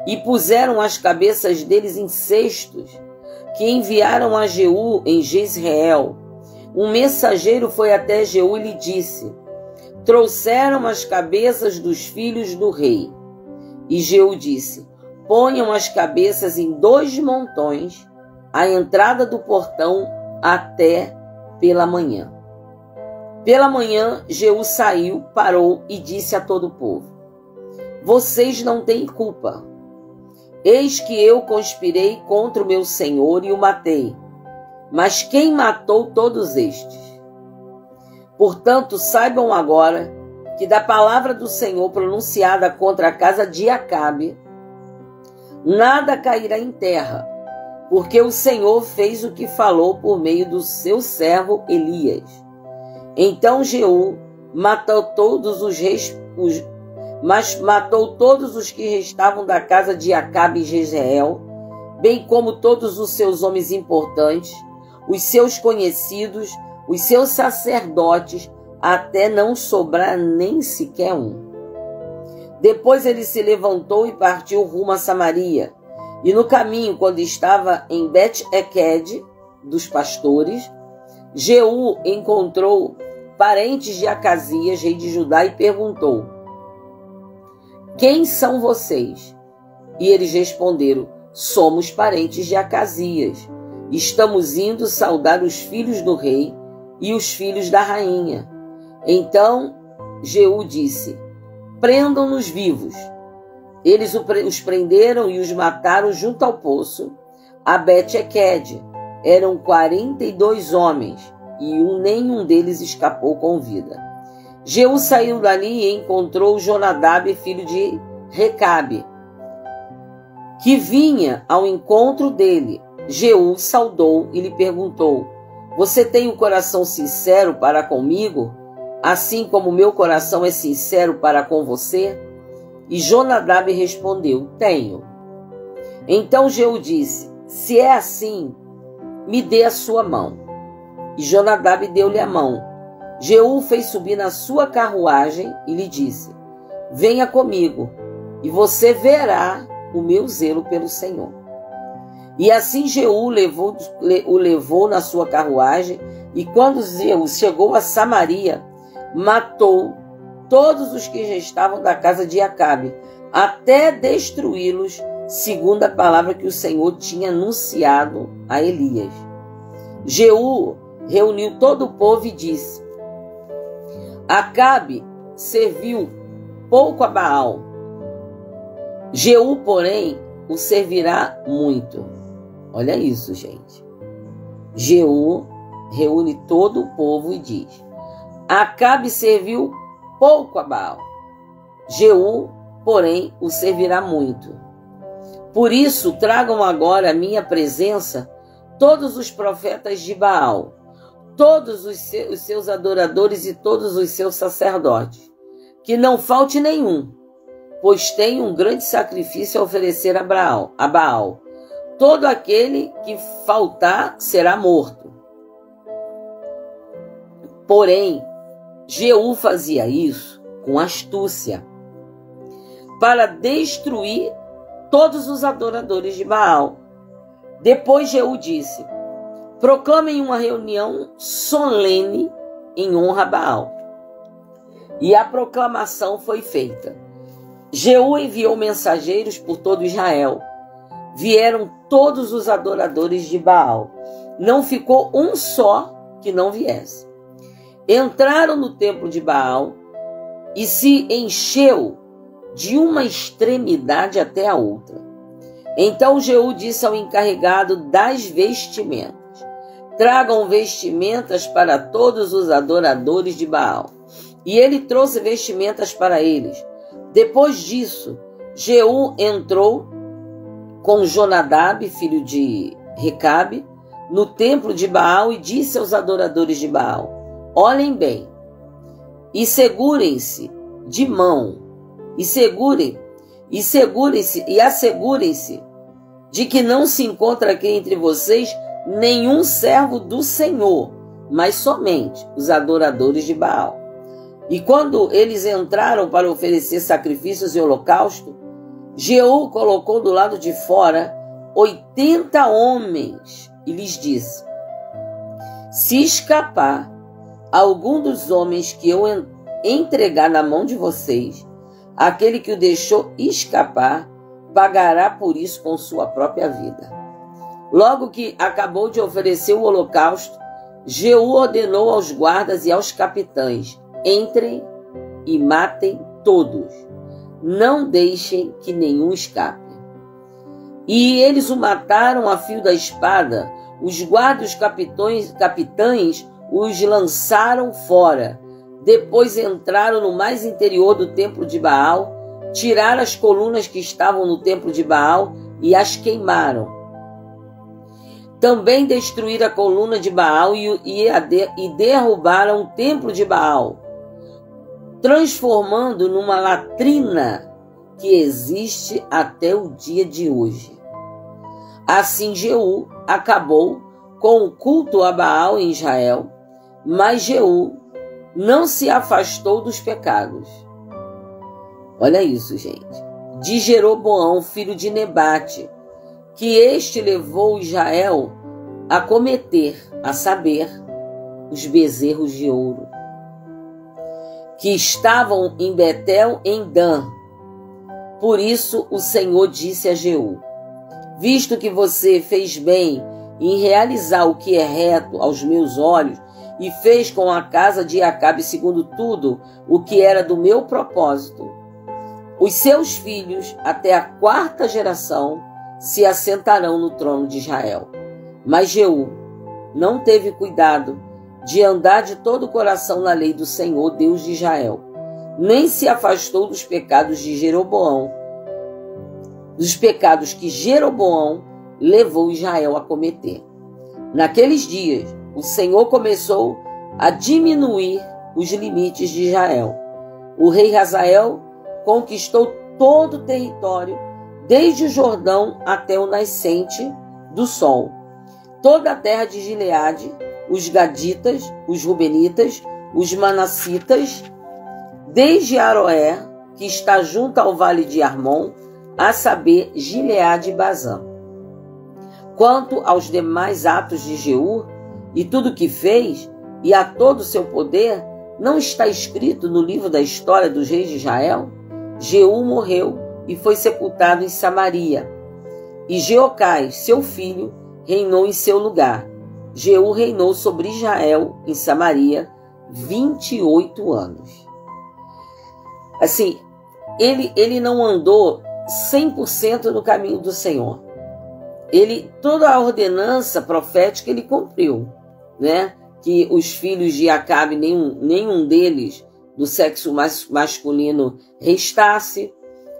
e puseram as cabeças deles em cestos, que enviaram a Jeú em Jezreel. Um mensageiro foi até Jeú e lhe disse: trouxeram as cabeças dos filhos do rei. E Jeú disse: ponham as cabeças em 2 montões, à entrada do portão, até pela manhã. Pela manhã, Jeú saiu, parou e disse a todo o povo: vocês não têm culpa. Eis que eu conspirei contra o meu senhor e o matei. Mas quem matou todos estes? Portanto, saibam agora que da palavra do Senhor pronunciada contra a casa de Acabe, nada cairá em terra, porque o Senhor fez o que falou por meio do seu servo Elias. Então Jeú matou todos os que restavam da casa de Acabe e Jezreel, bem como todos os seus homens importantes, os seus conhecidos, os seus sacerdotes, até não sobrar nem sequer um. Depois ele se levantou e partiu rumo a Samaria. E no caminho, quando estava em Bet-Eked dos pastores, Jeú encontrou parentes de Acasias, rei de Judá, e perguntou: quem são vocês? E eles responderam: somos parentes de Acasias. Estamos indo saudar os filhos do rei e os filhos da rainha. Então Jeú disse: prendam-nos vivos. Eles os prenderam e os mataram junto ao poço, a Bet-Eked. Eram 42 homens, e nenhum deles escapou com vida. Jeú saiu dali e encontrou Jonadab, filho de Recabe, que vinha ao encontro dele. Jeú saudou e lhe perguntou: você tem um coração sincero para comigo, assim como meu coração é sincero para com você? E Jonadab respondeu: tenho. Então Jeú disse: se é assim, me dê a sua mão. E Jonadab deu-lhe a mão. Jeú fez subir na sua carruagem e lhe disse: venha comigo, e você verá o meu zelo pelo Senhor. E assim Jeú o levou na sua carruagem, e quando Jeú chegou a Samaria, matou todos os que restavam da casa de Acabe, até destruí-los, segundo a palavra que o Senhor tinha anunciado a Elias. Jeú reuniu todo o povo e disse: Acabe serviu pouco a Baal, Jeú, porém, o servirá muito. Olha isso, gente. Jeú reúne todo o povo e diz: Acabe serviu pouco a Baal, Jeú, porém, o servirá muito. Por isso, tragam agora à minha presença todos os profetas de Baal, todos os seus adoradores e todos os seus sacerdotes, que não falte nenhum, pois tem um grande sacrifício a oferecer a Baal. Todo aquele que faltar será morto. Porém, Jeú fazia isso com astúcia, para destruir todos os adoradores de Baal. Depois Jeú disse: proclamem uma reunião solene em honra a Baal. E a proclamação foi feita. Jeú enviou mensageiros por todo Israel. Vieram todos os adoradores de Baal. Não ficou um só que não viesse. Entraram no templo de Baal e se encheu de uma extremidade até a outra. Então Jeú disse ao encarregado das vestimentas: tragam vestimentas para todos os adoradores de Baal. E ele trouxe vestimentas para eles. Depois disso, Jeú entrou com Jonadab, filho de Recabe, no templo de Baal e disse aos adoradores de Baal: olhem bem e segurem-se de mão, assegurem-se de que não se encontra aqui entre vocês nenhum servo do Senhor, mas somente os adoradores de Baal. E quando eles entraram para oferecer sacrifícios e holocausto, Jeú colocou do lado de fora 80 homens e lhes disse: se escapar algum dos homens que eu entregar na mão de vocês, aquele que o deixou escapar pagará por isso com sua própria vida. Logo que acabou de oferecer o holocausto, Jeú ordenou aos guardas e aos capitães: entrem e matem todos, não deixem que nenhum escape. E eles o mataram a fio da espada. Os guardas e os capitães os lançaram fora, Depois entraram no mais interior do templo de Baal, tiraram as colunas que estavam no templo de Baal e as queimaram. Também destruíram a coluna de Baal e derrubaram o templo de Baal, transformando numa latrina que existe até o dia de hoje. Assim Jeú acabou com o culto a Baal em Israel, mas Jeú não se afastou dos pecados. Olha isso, gente. De Jeroboão, filho de Nebate, que este levou Israel a cometer, a saber, os bezerros de ouro, que estavam em Betel, em Dan. Por isso o Senhor disse a Jeú: visto que você fez bem em realizar o que é reto aos meus olhos, e fez com a casa de Acabe segundo tudo o que era do meu propósito, os seus filhos, até a 4ª geração, se assentarão no trono de Israel. Mas Jeú não teve cuidado de andar de todo o coração na lei do Senhor, Deus de Israel, nem se afastou dos pecados de Jeroboão, dos pecados que Jeroboão levou Israel a cometer. Naqueles dias, o Senhor começou a diminuir os limites de Israel. O rei Hazael conquistou todo o território, desde o Jordão até o nascente do sol, toda a terra de Gileade, os Gaditas, os Rubenitas, os Manassitas, desde Aroé, que está junto ao vale de Armon, a saber, Gileade e Bazã. Quanto aos demais atos de Jeú, e tudo que fez, e a todo o seu poder, não está escrito no livro da história dos reis de Israel? Jeú morreu e foi sepultado em Samaria, e Jeocás, seu filho, reinou em seu lugar. Jeú reinou sobre Israel, em Samaria, 28 anos. Assim, ele não andou 100% no caminho do Senhor. Toda a ordenança profética ele cumpriu, né? Que os filhos de Acabe, nenhum deles do sexo masculino restasse,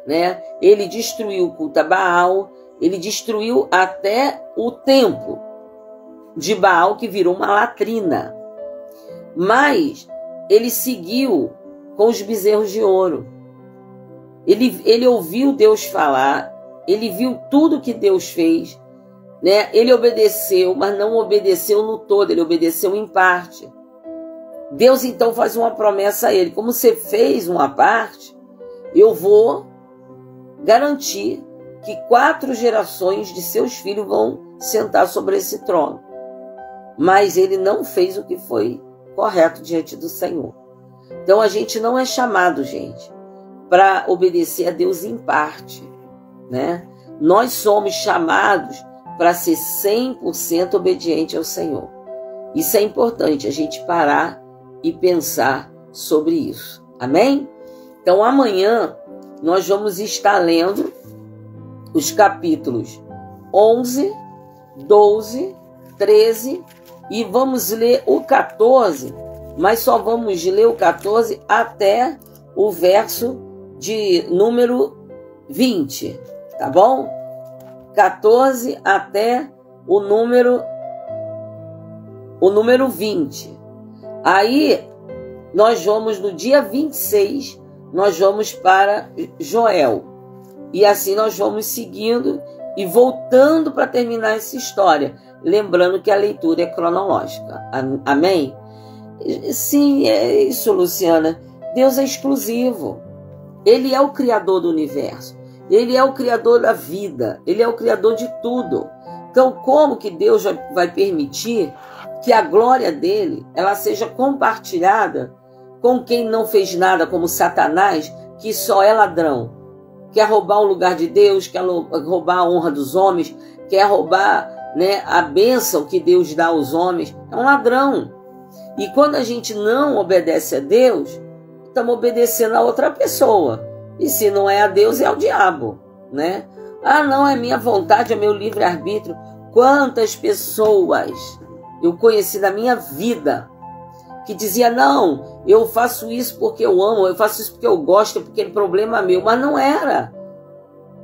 né? Ele destruiu o culto a Baal, ele destruiu até o templo de Baal, que virou uma latrina. Mas ele seguiu com os bezerros de ouro. Ele ouviu Deus falar, ele viu tudo que Deus fez, né? Ele obedeceu, mas não obedeceu no todo, ele obedeceu em parte. Deus então faz uma promessa a ele: como você fez uma parte, eu vou garantir que 4 gerações de seus filhos vão sentar sobre esse trono. Mas ele não fez o que foi correto diante do Senhor. Então a gente não é chamado, gente, para obedecer a Deus em parte, né? Nós somos chamados para ser 100% obediente ao Senhor. Isso é importante, a gente parar e pensar sobre isso. Amém? Então amanhã nós vamos estar lendo os capítulos 11, 12, 13 e vamos ler o 14, mas só vamos ler o 14 até o verso de número 20, tá bom? 14 até o número 20. Aí nós vamos no dia 26, nós vamos para Joel. E assim nós vamos seguindo e voltando para terminar essa história. Lembrando que a leitura é cronológica. Amém? Sim, é isso, Luciana. Deus é exclusivo. Ele é o Criador do universo. Ele é o Criador da vida. Ele é o Criador de tudo. Então, como que Deus vai permitir que a glória dele ela seja compartilhada com quem não fez nada, como Satanás, que só é ladrão? Quer roubar o lugar de Deus, quer roubar a honra dos homens, quer roubar, né, a bênção que Deus dá aos homens. É um ladrão. E quando a gente não obedece a Deus, estamos obedecendo a outra pessoa. E se não é a Deus, é ao diabo, né? Ah, não, é minha vontade, é meu livre-arbítrio. Quantas pessoas eu conheci na minha vida que dizia, não, eu faço isso porque eu amo, eu faço isso porque eu gosto, porque é problema meu. Mas não era.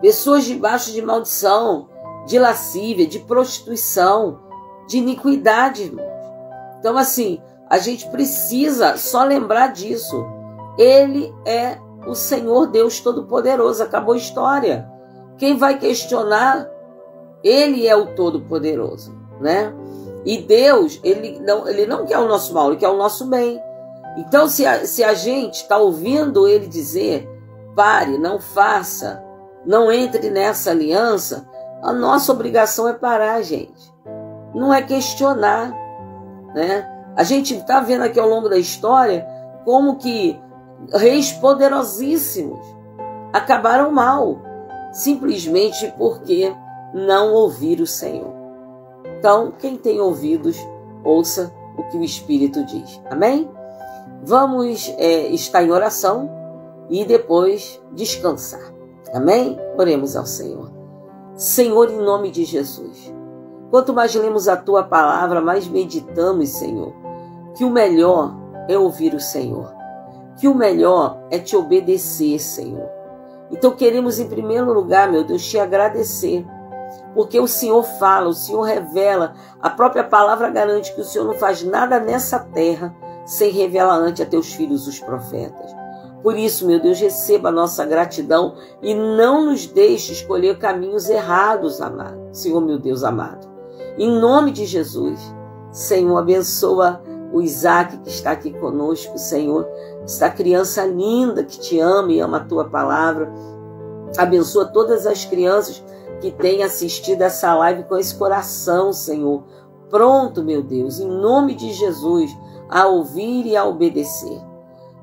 Pessoas debaixo de maldição, de lascívia, de prostituição, de iniquidade, irmãos. Então, assim, a gente precisa só lembrar disso. Ele é o Senhor Deus Todo-Poderoso. Acabou a história. Quem vai questionar? Ele é o Todo-Poderoso, né? E Deus, ele não quer o nosso mal, ele quer o nosso bem. Então, se a gente está ouvindo ele dizer, pare, não faça, não entre nessa aliança, a nossa obrigação é parar, gente. Não é questionar, né? A gente está vendo aqui ao longo da história como que reis poderosíssimos acabaram mal, simplesmente porque não ouviram o Senhor. Então, quem tem ouvidos, ouça o que o Espírito diz. Amém? Vamos estar em oração e depois descansar. Amém? Oremos ao Senhor. Senhor, em nome de Jesus, quanto mais lemos a Tua palavra, mais meditamos, Senhor, que o melhor é ouvir o Senhor, que o melhor é Te obedecer, Senhor. Então queremos, em primeiro lugar, meu Deus, Te agradecer, porque o Senhor fala, o Senhor revela, a própria palavra garante que o Senhor não faz nada nessa terra sem revelar ante a Teus filhos, os profetas. Por isso, meu Deus, receba a nossa gratidão e não nos deixe escolher caminhos errados, amado. Senhor, meu Deus amado. Em nome de Jesus, Senhor, abençoa o Isaac que está aqui conosco, Senhor. Esta criança linda que Te ama e ama a Tua palavra. Abençoa todas as crianças que têm assistido essa live com esse coração, Senhor. Pronto, meu Deus, em nome de Jesus, a ouvir e a obedecer.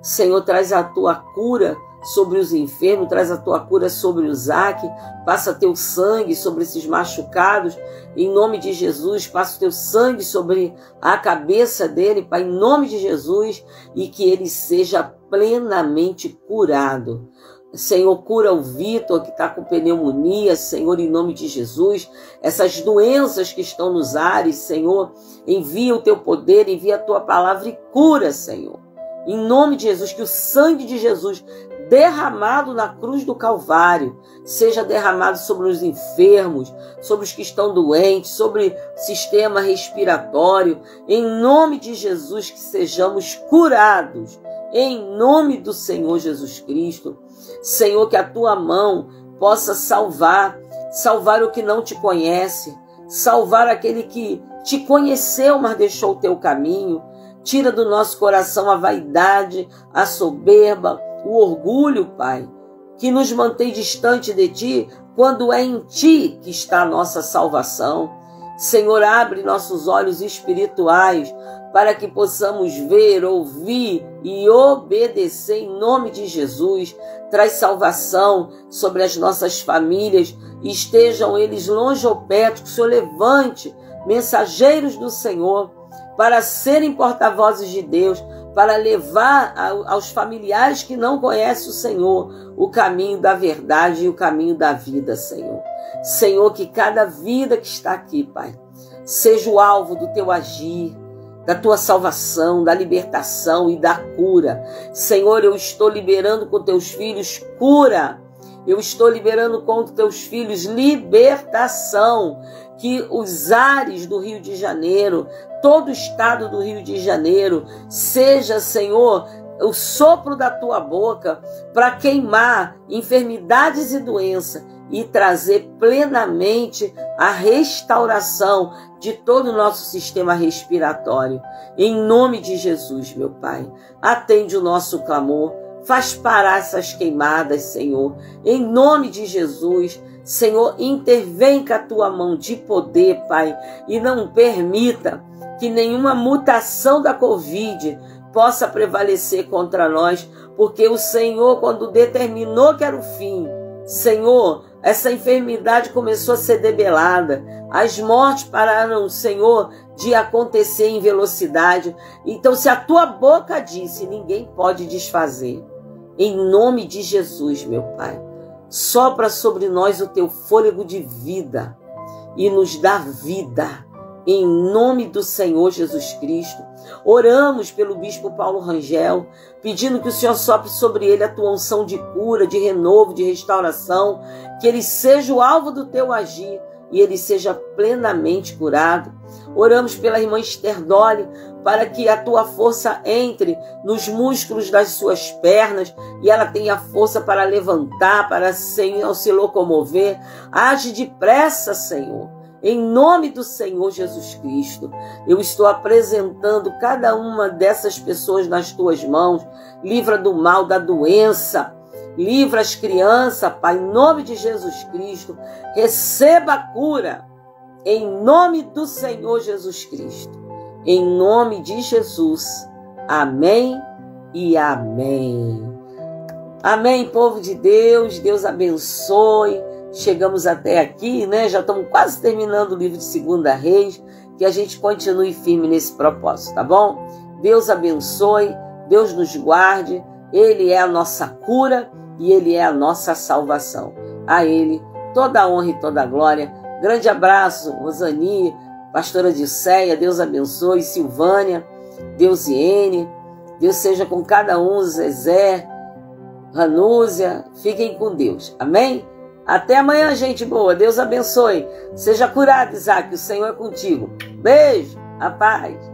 Senhor, traz a Tua cura sobre os enfermos, traz a Tua cura sobre o Isaac, passa Teu sangue sobre esses machucados, em nome de Jesus, passa o Teu sangue sobre a cabeça dele, Pai, em nome de Jesus, e que ele seja plenamente curado. Senhor, cura o Vitor que está com pneumonia, Senhor, em nome de Jesus. Essas doenças que estão nos ares, Senhor, envia o Teu poder, envia a Tua palavra e cura, Senhor. Em nome de Jesus, que o sangue de Jesus derramado na cruz do Calvário seja derramado sobre os enfermos, sobre os que estão doentes, sobre o sistema respiratório. Em nome de Jesus, que sejamos curados. Em nome do Senhor Jesus Cristo. Senhor, que a Tua mão possa salvar o que não Te conhece, salvar aquele que Te conheceu, mas deixou o Teu caminho. Tira do nosso coração a vaidade, a soberba, o orgulho, Pai, que nos mantém distante de Ti, quando é em Ti que está a nossa salvação. Senhor, abre nossos olhos espirituais para que possamos ver, ouvir e obedecer em nome de Jesus. Traz salvação sobre as nossas famílias, estejam eles longe ou perto, que o Senhor levante mensageiros do Senhor para serem porta-vozes de Deus, para levar aos familiares que não conhecem o Senhor o caminho da verdade e o caminho da vida, Senhor. Senhor, que cada vida que está aqui, Pai, seja o alvo do Teu agir, da Tua salvação, da libertação e da cura. Senhor, eu estou liberando com Teus filhos cura. Eu estou liberando com Teus filhos libertação. Que os ares do Rio de Janeiro, todo o estado do Rio de Janeiro, seja, Senhor, o sopro da Tua boca para queimar enfermidades e doenças e trazer plenamente a restauração de todo o nosso sistema respiratório. Em nome de Jesus, meu Pai, atende o nosso clamor, faz parar essas queimadas, Senhor. Em nome de Jesus, Senhor, intervém com a Tua mão de poder, Pai, e não permita que nenhuma mutação da Covid possa prevalecer contra nós, porque o Senhor, quando determinou que era o fim, Senhor, essa enfermidade começou a ser debelada, as mortes pararam, Senhor, de acontecer em velocidade. Então, se a Tua boca disse, ninguém pode desfazer. Em nome de Jesus, meu Pai, sopra sobre nós o Teu fôlego de vida e nos dá vida em nome do Senhor Jesus Cristo. Oramos pelo bispo Paulo Rangel, pedindo que o Senhor sopre sobre ele a tua unção de cura, de renovo, de restauração, que ele seja o alvo do teu agir e ele seja plenamente curado. Oramos pela irmã Esther Dolly, para que a tua força entre nos músculos das suas pernas e ela tenha força para levantar, para, Senhor, se locomover. Age depressa, Senhor. Em nome do Senhor Jesus Cristo, eu estou apresentando cada uma dessas pessoas nas tuas mãos. Livra do mal, da doença. Livra as crianças, Pai, em nome de Jesus Cristo. Receba a cura, em nome do Senhor Jesus Cristo. Em nome de Jesus. Amém e amém. Amém, povo de Deus. Deus abençoe. Chegamos até aqui, né? Já estamos quase terminando o livro de 2 Reis. Que a gente continue firme nesse propósito, tá bom? Deus abençoe. Deus nos guarde. Ele é a nossa cura e Ele é a nossa salvação. A Ele toda a honra e toda a glória. Grande abraço, Rosani, pastora Dilceia, Deus abençoe, Silvânia, Deusiene, Deus seja com cada um, Zezé, Ranúzia, fiquem com Deus, amém? Até amanhã, gente boa, Deus abençoe, seja curado, Isaac, o Senhor é contigo, beijo, a paz.